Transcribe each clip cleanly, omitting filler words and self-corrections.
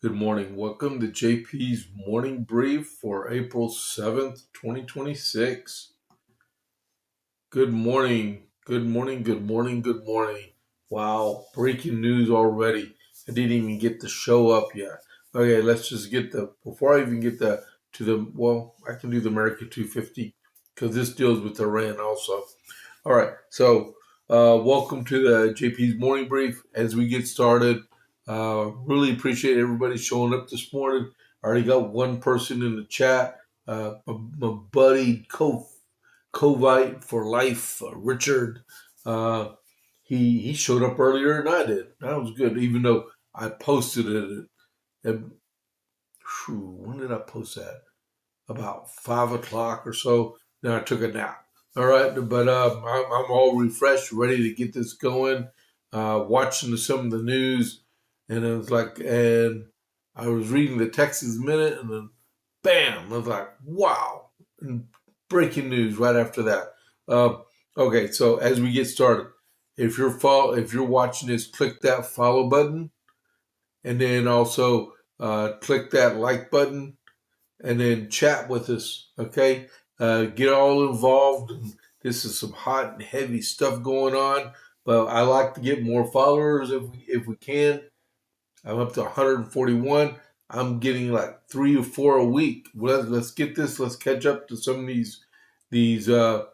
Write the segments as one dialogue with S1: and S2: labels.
S1: Good morning. Welcome to JP's morning brief for April 7th, 2026. Good morning. Good morning. Good morning. Good morning. Wow, breaking news already. I didn't even get the show up yet. Okay, let's just before I even get I can do the America 250 because this deals with Iran also. All right, so welcome to the JP's morning brief. As we get started, really appreciate everybody showing up this morning. I already got one person in the chat, my buddy Covite for life, Richard. Uh, he showed up earlier than I did. That was good, even though I posted it. When did I post that? About 5 o'clock or so. Then I took a nap. All right, but I'm all refreshed, ready to get this going. Watching some of the news, and and I was reading the Texas Minute, and then bam, I was like, wow, and breaking news right after that. Uh, okay, so as we get started, if you're watching this, click that follow button, and then also click that like button and then chat with us, okay? Get all involved. This is some hot and heavy stuff going on, but I like to get more followers if we can. I'm up to 141. I'm getting like 3 or 4 a week. Let's get this. Let's catch up to some of these other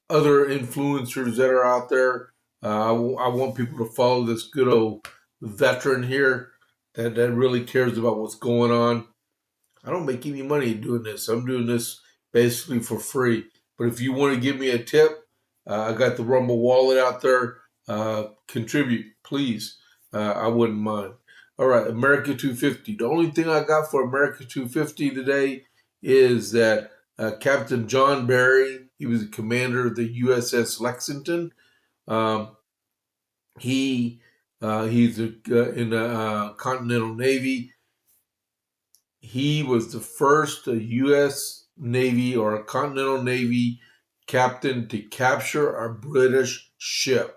S1: influencers that are out there. I want people to follow this good old veteran here that really cares about what's going on. I don't make any money doing this. I'm doing this basically for free. But if you want to give me a tip, I got the Rumble wallet out there. Contribute, please. I wouldn't mind. All right, America 250. The only thing I got for America 250 today is that Captain John Barry, he was the commander of the USS Lexington. Um, he's in the Continental Navy. He was the first U.S. Navy or a Continental Navy captain to capture a British ship.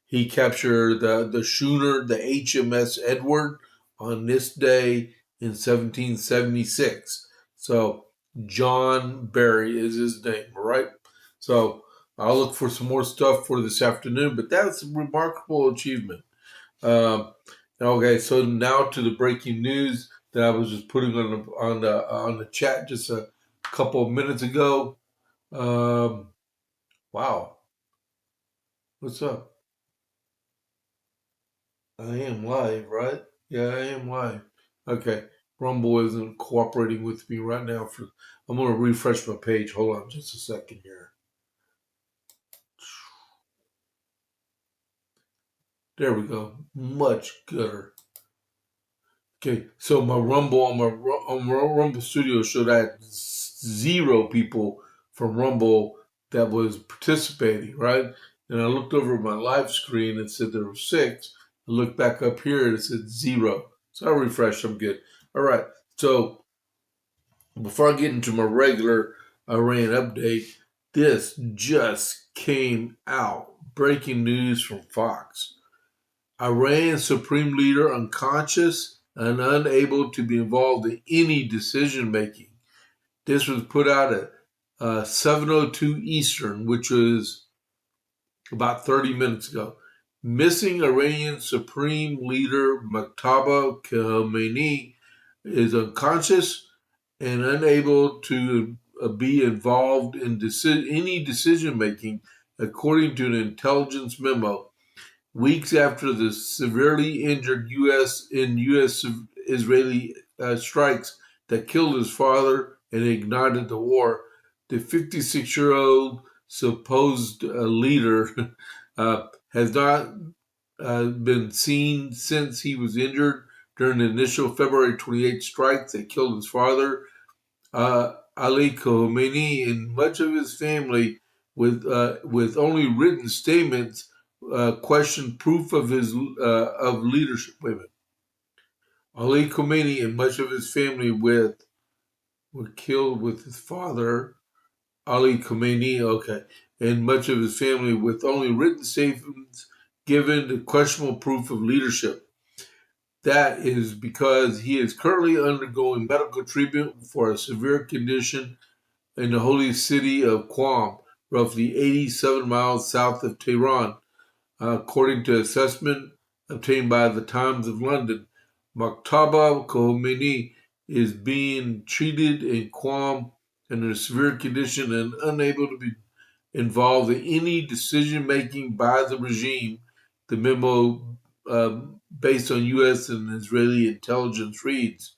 S1: He captured the schooner, the HMS Edward, on this day in 1776. So John Barry is his name, right? So I'll look for some more stuff for this afternoon, but that's a remarkable achievement. Um, okay, so now to the breaking news that I was just putting on the chat just a couple of minutes ago. Um, wow, what's up? I am live, right? Yeah, I am live. Okay, Rumble isn't cooperating with me right now. I'm gonna refresh my page. Hold on, just a second here. There we go. Much gooder. Okay, so my Rumble on my Rumble Studio showed I had 0 people from Rumble that was participating, right? And I looked over at my live screen and said there were 6. I looked back up here and it said 0. So I refreshed. I'm good. All right. So before I get into my regular Iran update, this just came out. Breaking news from Fox. Iran supreme leader unconscious and unable to be involved in any decision making. This was put out at 7:02 Eastern, which was about 30 minutes ago. Missing Iranian supreme leader Muqtada Khamenei is unconscious and unable to be involved in any decision making, according to an intelligence memo. Weeks after the severely injured U.S. Israeli strikes that killed his father and ignited the war, the 56-year-old supposed leader has not been seen since he was injured during the initial February 28th strike that killed his father. Ali Khamenei and much of his family, with only written statements, questioned proof of his of leadership. Wait a minute. Ali Khamenei and much of his family were killed with his father, Ali Khamenei. Okay, and much of his family with only written statements given the questionable proof of leadership. that is because he is currently undergoing medical treatment for a severe condition in the holy city of Qom, roughly 87 miles south of Tehran, according to assessment obtained by the Times of London. Muqtada Khomeini is being treated in Qom in a severe condition and unable to be involved in any decision making by the regime, the memo based on U.S. and Israeli intelligence reads.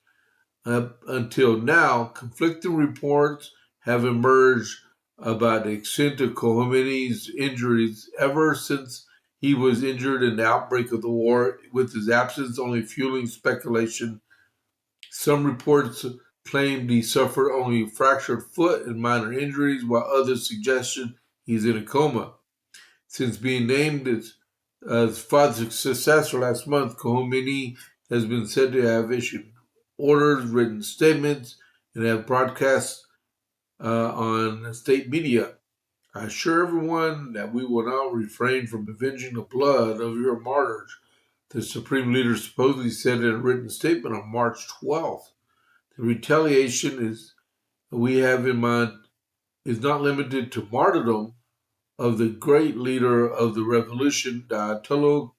S1: Until now, conflicting reports have emerged about the extent of Khomeini's injuries ever since he was injured in the outbreak of the war, with his absence only fueling speculation. Some reports claimed he suffered only a fractured foot and minor injuries, while others suggested he's in a coma. Since being named as father's successor last month, Khomeini has been said to have issued orders, written statements, and have broadcast on state media. I assure everyone that we will not refrain from avenging the blood of your martyrs, the Supreme Leader supposedly said in a written statement on March 12th. The retaliation we have in mind is not limited to martyrdom of the great leader of the revolution, the Ayatollah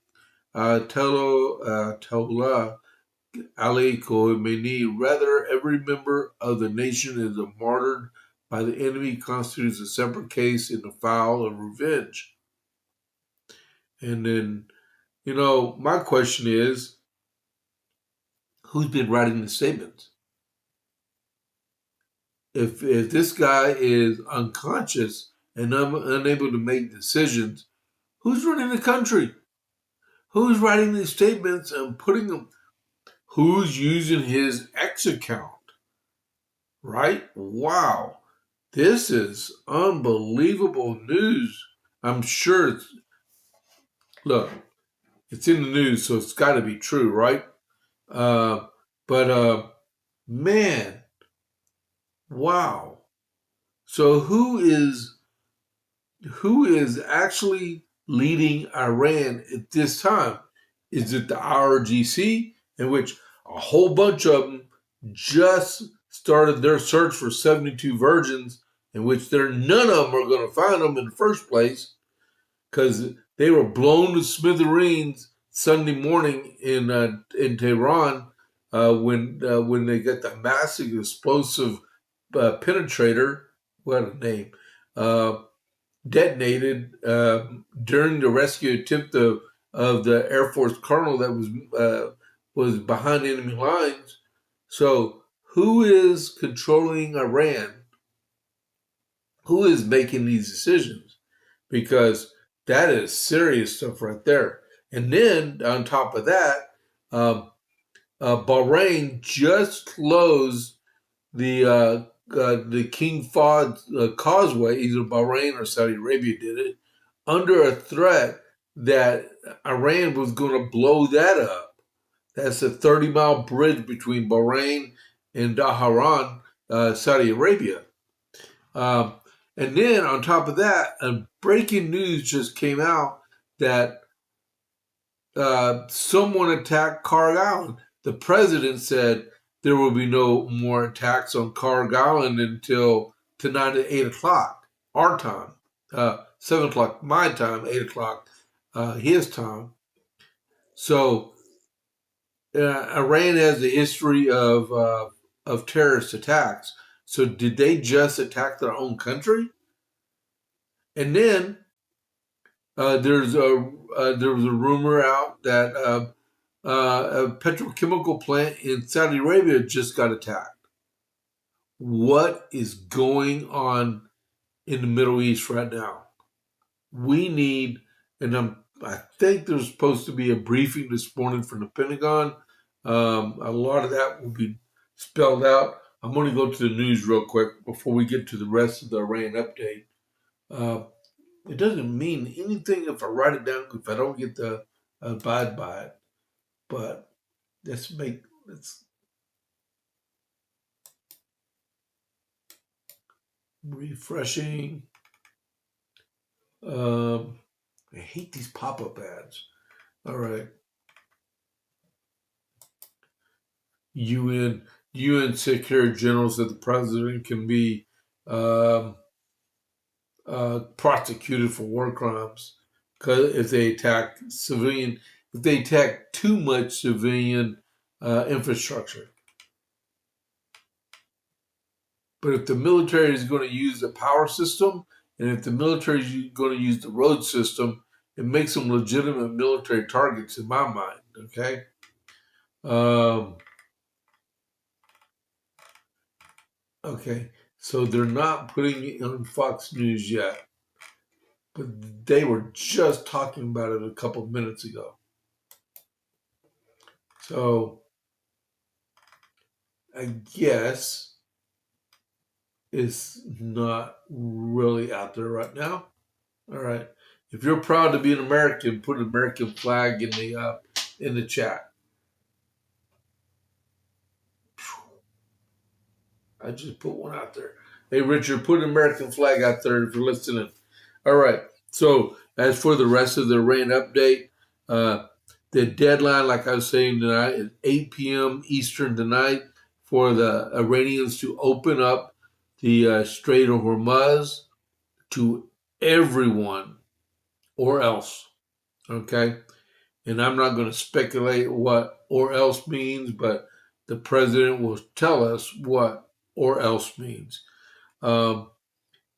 S1: Ali Khamenei. Rather, every member of the nation is martyred by the enemy constitutes a separate case in the file of revenge. And then, my question is, who's been writing the statements? If this guy is unconscious and unable to make decisions, who's running the country? Who's writing these statements and putting them? Who's using his X account? Right? Wow. This is unbelievable news. I'm sure look, it's in the news, so it's got to be true, right? But man, wow. So who is actually leading Iran at this time? Is it the IRGC, in which a whole bunch of them just started their search for 72 virgins, in which none of them are going to find them in the first place because they were blown to smithereens Sunday morning in Tehran when they got the massive explosive penetrator, what a name, detonated during the rescue attempt of the Air Force colonel that was behind enemy lines. So who is controlling Iran? Who is making these decisions? Because that is serious stuff right there. And then on top of that, Bahrain just closed the King Fahd Causeway. Either Bahrain or Saudi Arabia did it under a threat that Iran was going to blow that up. That's a 30-mile bridge between Bahrain and Dhahran, Saudi Arabia. And then on top of that, breaking news just came out that someone attacked Carg Island. The president said there will be no more attacks on Carg Island until tonight at 8 o'clock, our time. 7 o'clock my time, 8 o'clock his time. So Iran has a history of terrorist attacks. So did they just attack their own country? And then there was a rumor out that a petrochemical plant in Saudi Arabia just got attacked. What is going on in the Middle East right now? We need, and I think there's supposed to be a briefing this morning from the Pentagon. A lot of that will be spelled out. I'm going to go to the news real quick before we get to the rest of the Iran update. It doesn't mean anything if I write it down if I don't get to abide by it. But let's refreshing. I hate these pop-up ads. All right. UN Secretary General said the president can be um, prosecuted for war crimes because if they attack too much civilian infrastructure. But if the military is going to use the power system, and if the military is going to use the road system, it makes them legitimate military targets in my mind. Okay. Um, okay. So they're not putting it on Fox News yet, but they were just talking about it a couple of minutes ago. So I guess it's not really out there right now. All right. If you're proud to be an American, put an American flag in the chat. I just put one out there. Hey, Richard, put an American flag out there if you're listening. All right. So, as for the rest of the rain update, the deadline, like I was saying tonight, is 8 p.m. Eastern tonight for the Iranians to open up the Strait of Hormuz to everyone or else. Okay. And I'm not going to speculate what or else means, but the president will tell us what or else means. Um,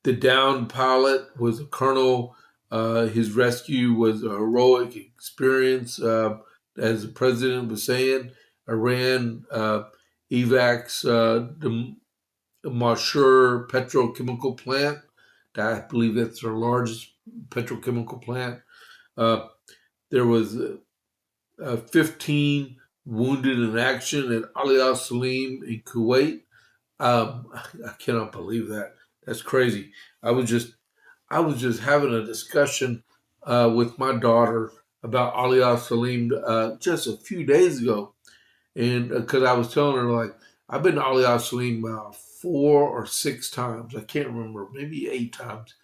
S1: the downed pilot was a colonel. His rescue was a heroic experience. As the president was saying, Iran evacs the Mashur petrochemical plant. I believe that's their largest petrochemical plant. Uh, there was 15 wounded in action at Ali Al Salim in Kuwait. I cannot believe that. That's crazy. I was just I was just having a discussion with my daughter about Ali Al Salim just a few days ago, and because I was telling her like I've been to Ali Al Salim about 4 or 6 times. I can't remember, maybe 8 times.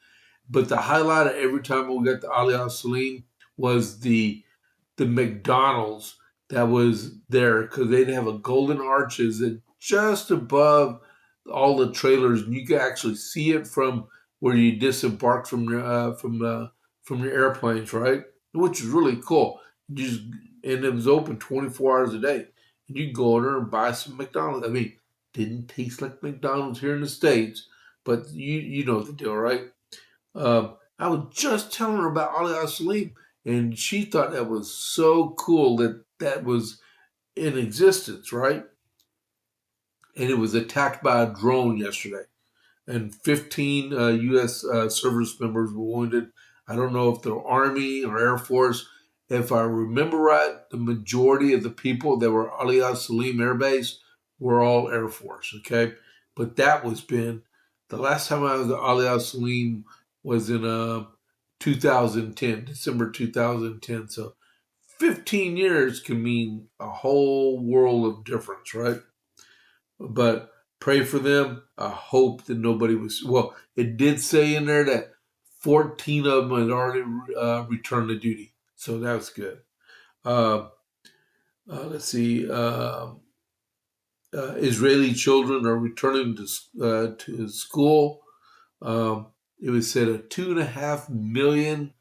S1: But the highlight of every time we got to Ali Al Salim was the McDonald's that was there because they'd have a golden arches that just above all the trailers, and you could actually see it from where you disembark from your airplanes, right? Which is really cool. You just and it was open 24 hours a day. And you go in there and buy some McDonald's. I mean, didn't taste like McDonald's here in the States, but you know the deal, right? I was just telling her about Ali Al Salim, and she thought that was so cool that that was in existence, right? And it was attacked by a drone yesterday, and 15 U.S. Service members were wounded. I don't know if they're Army or Air Force. If I remember right, the majority of the people that were Ali Al Salim Air Base were all Air Force, okay? But that was been the last time I was at Ali Al Salim was in 2010, December 2010. So 15 years can mean a whole world of difference, right? But pray for them. I hope that nobody was. Well, it did say in there that 14 of them had already returned to duty, so that was good. Uh, let's see. Israeli children are returning to school. It was said a 2.5 million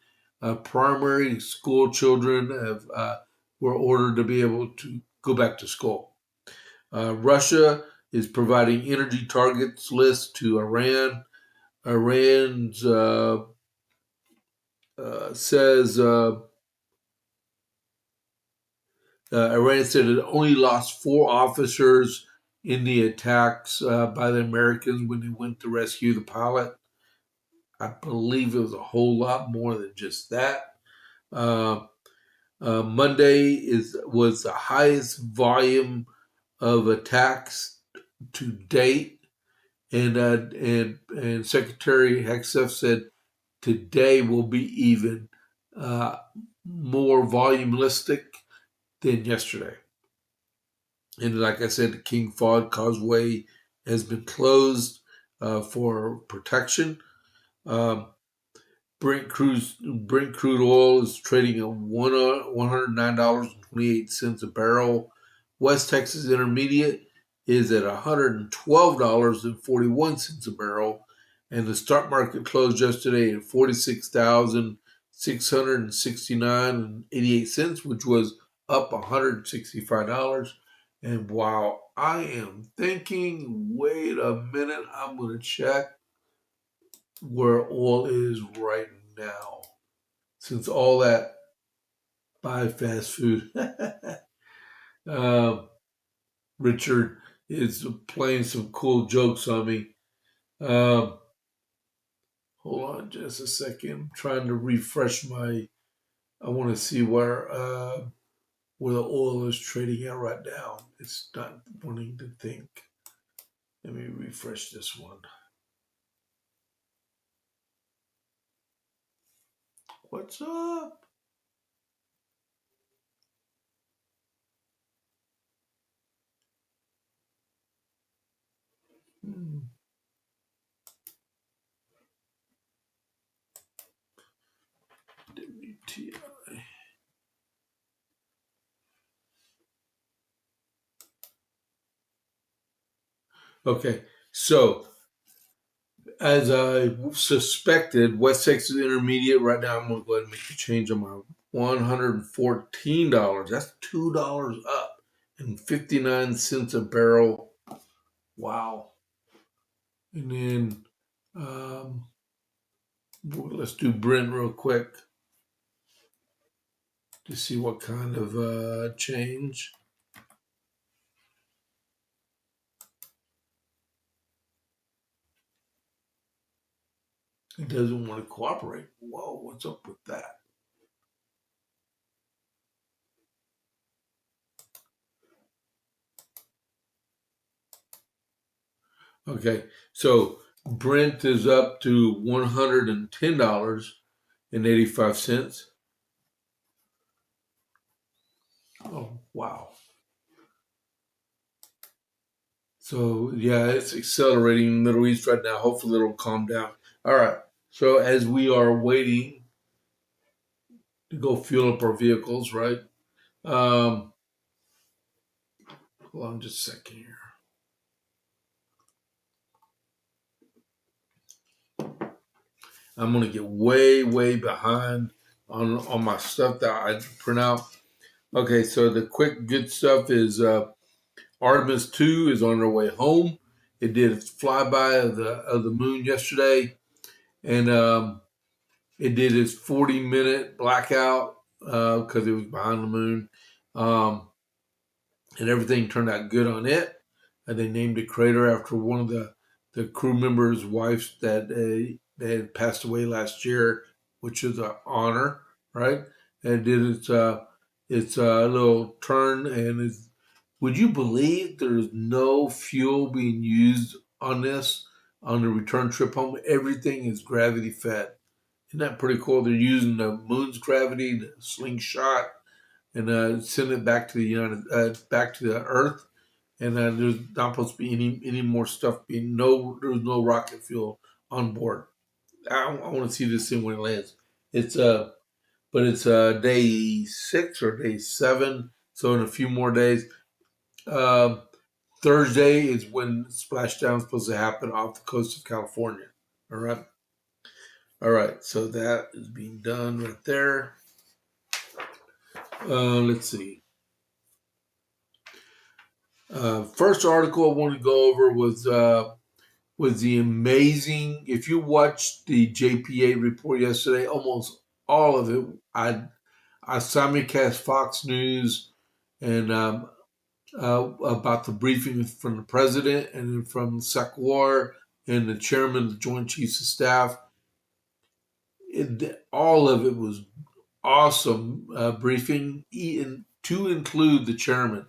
S1: primary school children were ordered to be able to go back to school. Russia is providing energy targets list to Iran. Iran's says Iran said it only lost 4 officers in the attacks by the Americans when they went to rescue the pilot. I believe it was a whole lot more than just that. Uh, Monday was the highest volume of attacks to date. And Secretary Hegseth said today will be even more volumelistic than yesterday. And like I said, the King Fahd Causeway has been closed for protection. Um, Brent crude oil is trading at $109.28 a barrel. West Texas Intermediate is at $112.41 a barrel, and the stock market closed yesterday at 46,669.88, which was up $165. And while I am thinking, wait a minute, I'm going to check where oil is right now. Since all that buy fast food, Richard is playing some cool jokes on me. Um, Hold on just a second. I'm trying to refresh my. I want to see where the oil is trading at right now. It's not wanting to think. Let me refresh this one. What's up? Hmm. WTI. Okay, so as I suspected, West Texas Intermediate right now. I'm going to go ahead and make the change on my $114. That's $2 up and 59 cents a barrel. Wow. And then um, let's do Brent real quick to see what kind of change. It doesn't want to cooperate. Whoa, what's up with that? Okay, so Brent is up to $110.85. Oh, wow. So, yeah, it's accelerating in the Middle East right now. Hopefully, it'll calm down. All right. So, as we are waiting to go fuel up our vehicles, right? Um, Hold on just a second here. I'm going to get way behind on my stuff that I print out. Okay, so the quick good stuff is Artemis II is on their way home. It did its flyby of the moon yesterday, and it did its 40-minute blackout because it was behind the moon, um, and everything turned out good on it. And they named a crater after one of the crew members' wives that had passed away last year, which is an honor, right? And it did its little turn, and would you believe there's no fuel being used on this on the return trip home? Everything is gravity fed. Isn't that pretty cool? They're using the moon's gravity, the slingshot, and send it back to back to the Earth. And there's not supposed to be any more stuff being there's no rocket fuel on board. I want to see this thing when it lands. It's but it's day 6 or day 7, so in a few more days. Um, Thursday is when splashdown is supposed to happen off the coast of California. All right. So that is being done right there. Let's see. First article I want to go over was the amazing. If you watched the JPA report yesterday, almost all of it, I simulcast Fox News and about the briefing from the president and from Sakwar and the chairman of the Joint Chiefs of Staff. All of it was awesome briefing, to include the chairman.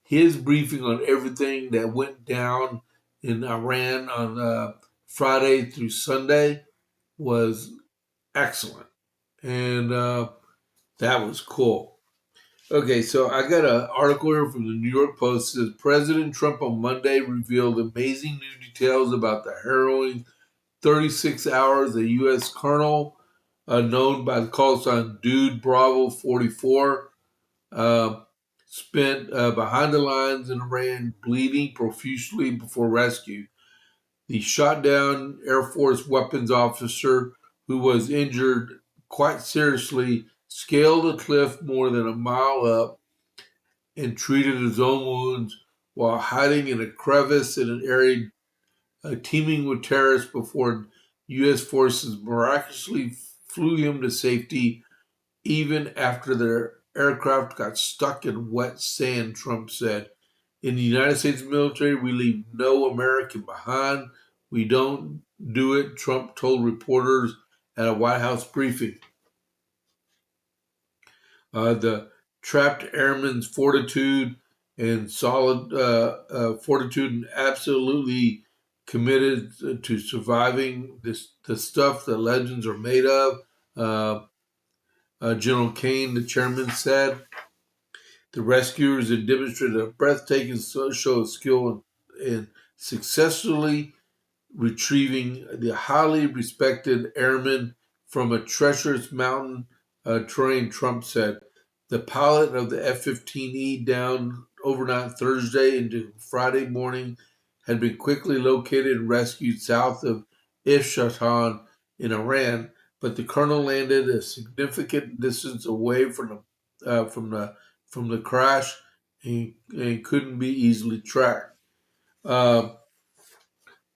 S1: His briefing on everything that went down in Iran on Friday through Sunday was excellent. And that was cool. Okay, so I got an article here from the New York Post. It says President Trump on Monday revealed amazing new details about the harrowing 36 hours a U.S. colonel known by the call sign Dude Bravo 44. Uh, spent behind the lines in Iran, bleeding profusely before rescue. The shot down Air Force weapons officer, who was injured quite seriously, scaled a cliff more than a mile up and treated his own wounds while hiding in a crevice in an area teeming with terrorists before U.S. forces miraculously flew him to safety even after their aircraft got stuck in wet sand, Trump said. In the United States military, we leave no American behind. We don't do it, Trump told reporters at a White House briefing. The trapped airmen's fortitude and solid fortitude and absolutely committed to surviving the stuff that legends are made of. Uh, General Kane, the chairman, said the rescuers had demonstrated a breathtaking show of skill in successfully retrieving the highly respected airman from a treacherous mountain terrain, Trump said. The pilot of the F 15E down overnight Thursday into Friday morning had been quickly located and rescued south of Isfahan in Iran, but the colonel landed a significant distance away from the crash and couldn't be easily tracked. Uh,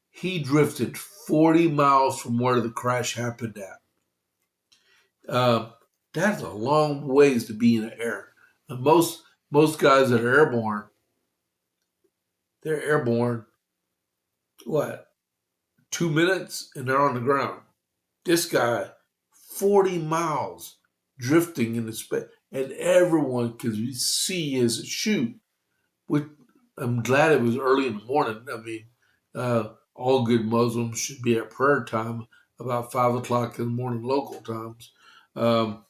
S1: he drifted 40 miles from where the crash happened at. That's a long ways to be in the air. And most guys that are airborne, they're airborne, what, 2 minutes and they're on the ground. This guy, 40 miles drifting in the space, and everyone could see his chute. Which I'm glad it was early in the morning. I mean, all good Muslims should be at prayer time about 5 o'clock in the morning local times. Um,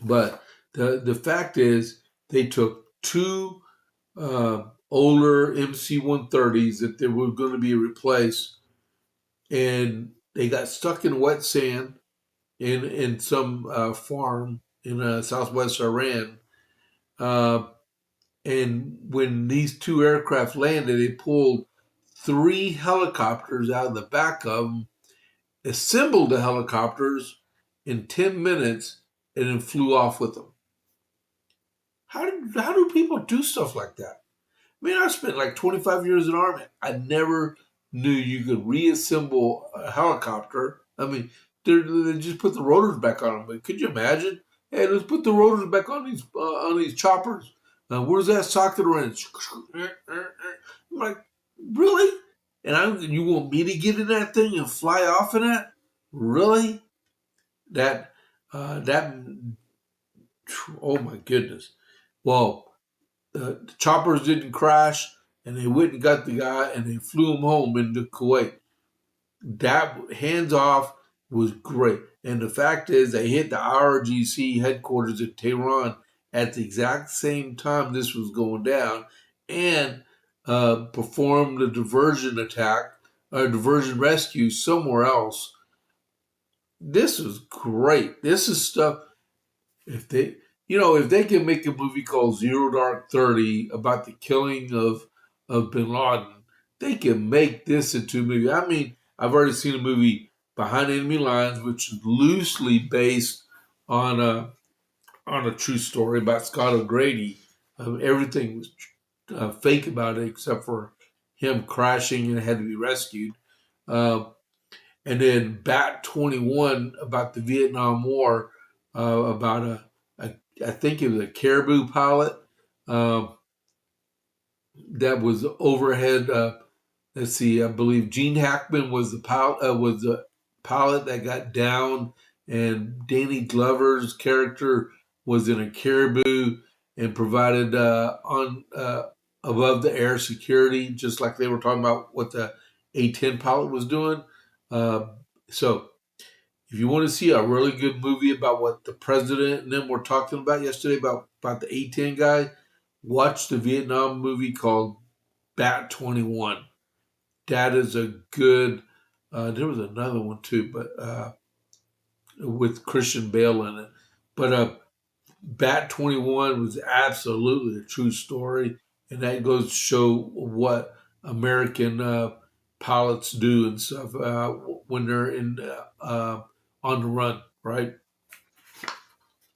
S1: but the fact is, they took two older MC-130s that they were going to be replaced, and they got stuck in wet sand in some farm in southwest Iran. Uh, and when these two aircraft landed, they pulled three helicopters out of the back of them, assembled the helicopters in 10 minutes, and then flew off with them. How do people do stuff like that? I mean, I spent like 25 years in the Army. I never knew you could reassemble a helicopter. I mean, they just put the rotors back on them. But could you imagine? Hey, let's put the rotors back on these choppers. Where's that socket wrench? I'm like, really? And you want me to get in that thing and fly off in that? Really? That that oh my goodness. Well, the choppers didn't crash, and they went and got the guy, and they flew him home into Kuwait. That hands off was great. And the fact is, they hit the IRGC headquarters in Tehran at the exact same time this was going down, and performed a diversion attack, a diversion rescue somewhere else. This was great. This is stuff. If they, if they can make a movie called Zero Dark 30 about the killing of Bin Laden, they can make this into a movie. I mean, I've already seen a movie Behind Enemy Lines, which is loosely based on a true story about Scott O'Grady. Everything was fake about it except for him crashing and had to be rescued. Uh, and then Bat 21 about the Vietnam War, about I think it was a Caribou pilot that was overhead. Let's see, I believe Gene Hackman was the pilot that got down, and Danny Glover's character was in a Caribou and provided on above the air security, just like they were talking about what the A-10 pilot was doing. Uh, so if you want to see a really good movie about what the president and them were talking about yesterday about the A-10 guy, watch the Vietnam movie called Bat 21. That is a good. There was another one too, but with Christian Bale in it. But Bat 21 was absolutely a true story, and that goes to show what American pilots do and stuff when they're on the run, right?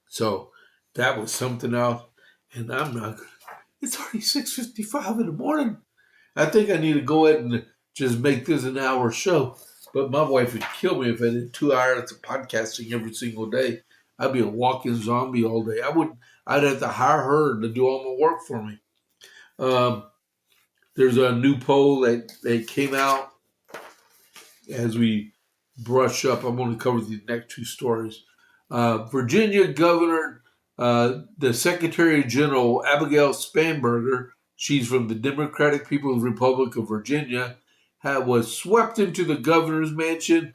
S1: So that was something else, and I'm not. It's already 6:55 in the morning. I think I need to go ahead and just make this an hour show. But my wife would kill me if I did 2 hours of podcasting every single day. I'd be a walking zombie all day. I'd have to hire her to do all my work for me. Um, there's a new poll that came out as we brush up. I'm going to cover the next two stories. Virginia Governor, the Secretary General Abigail Spanburger, she's from the Democratic People's Republic of Virginia, was swept into the governor's mansion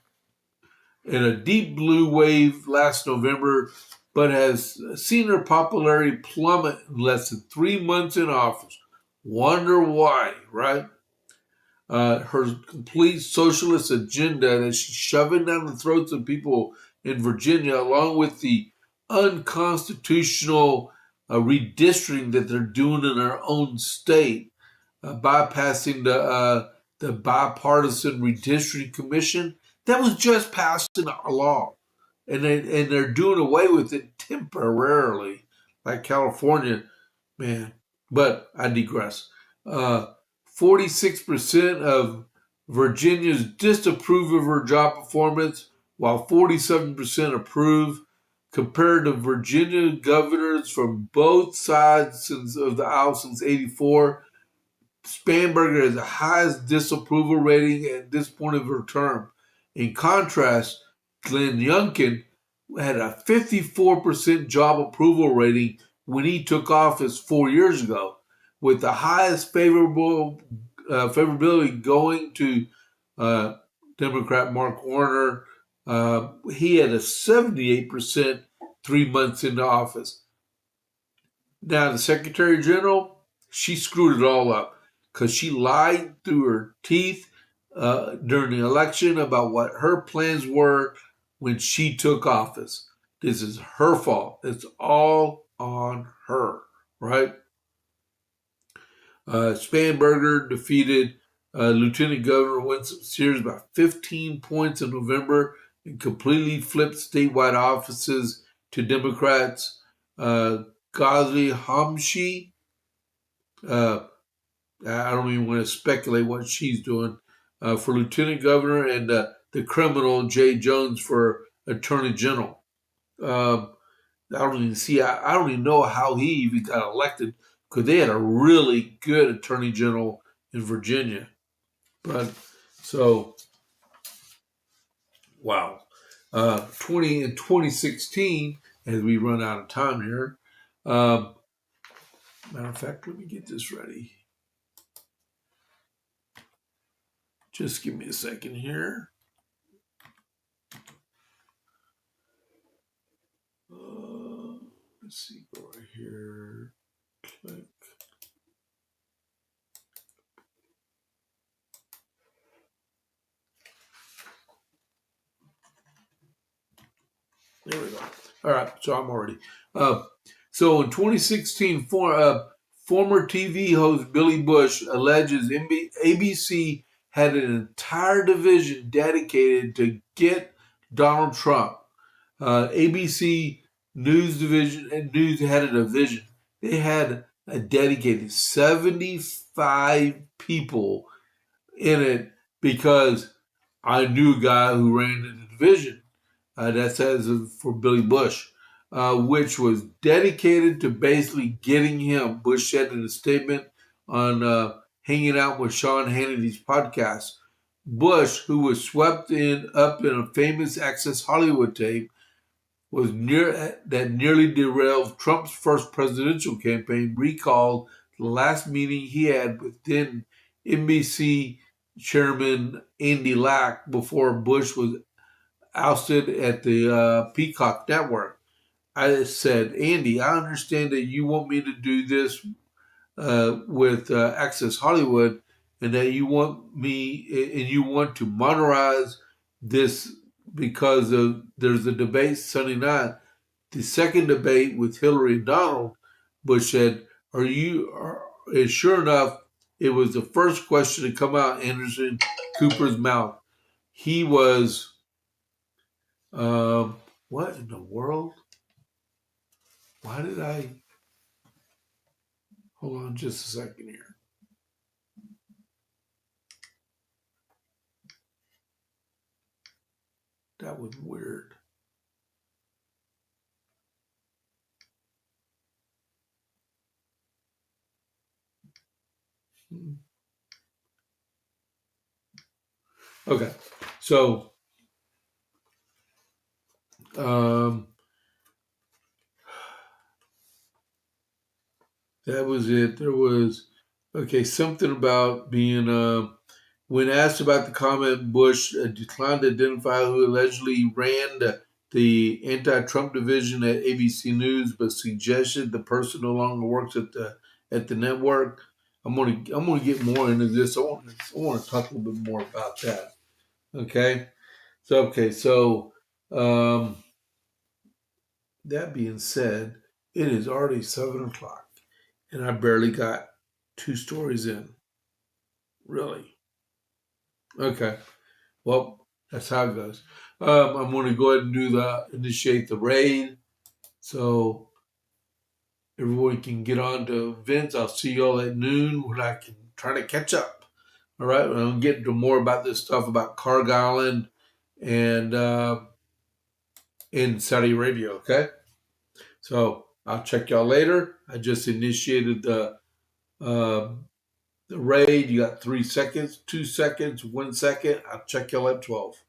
S1: in a deep blue wave last November, but has seen her popularity plummet in less than 3 months in office. Wonder why, right? Her complete socialist agenda that she's shoving down the throats of people in Virginia, along with the unconstitutional redistricting that they're doing in our own state, bypassing the bipartisan redistricting commission that was just passed in our law, and they're doing away with it temporarily, like California, man. But I digress. 46% of Virginians disapprove of her job performance, while 47% approve. Compared to Virginia governors from both sides of the aisle since '84, Spanburger has the highest disapproval rating at this point of her term. In contrast, Glenn Youngkin had a 54% job approval rating when he took office 4 years ago, with the highest favorability going to Democrat Mark Warner. He had a 78% 3 months into office. Now, the Secretary General, she screwed it all up because she lied through her teeth during the election about what her plans were when she took office. This is her fault. It's all on her, right? Spanburger defeated Lieutenant Governor Winsome Sears by 15 points in November and completely flipped statewide offices to Democrats. Ghazi Hamshi, I don't even want to speculate what she's doing, for Lieutenant Governor, and the criminal Jay Jones for Attorney General. I don't even see. I don't even know how he even got elected because they had a really good Attorney General in Virginia. But so, wow. 2016, as we run out of time here. Matter of fact, let me get this ready. Just give me a second here. Let's see, go right here. Click. There we go. All right, so I'm already. So in 2016, former TV host Billy Bush alleges ABC had an entire division dedicated to get Donald Trump. ABC News division and News had a division. They had a dedicated 75 people in it because I knew a guy who ran the division. That says for Billy Bush, which was dedicated to basically getting him. Bush said in a statement on hanging out with Sean Hannity's podcast. Bush, who was swept up in a famous Access Hollywood tape, was nearly derailed Trump's first presidential campaign, recalled the last meeting he had with then NBC chairman Andy Lack before Bush was ousted at the Peacock Network. I said, Andy, I understand that you want me to do this with Access Hollywood, and that you want me and you want to monetize this because there's a debate Sunday night. the second debate with Hillary and Donald, Bush said, and sure enough, it was the first question to come out Anderson Cooper's mouth. He was, what in the world? Why did I? Hold on just a second here. That was weird. Okay, so that was it. There was something about being when asked about the comment, Bush declined to identify who allegedly ran the anti-Trump division at ABC News, but suggested the person no longer works at the network. I'm gonna get more into this. I want to talk a little bit more about that. Okay. So that being said, it is already 7 o'clock, and I barely got 2 stories in. Really? Okay. Well, that's how it goes. I'm going to go ahead and initiate the raid, so everyone can get on to events. I'll see y'all at noon when I can try to catch up. All right, I'll get into more about this stuff about Carg Island and in Saudi Arabia. Okay, so I'll check y'all later. I just initiated the raid. You got 3 seconds, 2 seconds, 1 second. I'll check y'all at 12.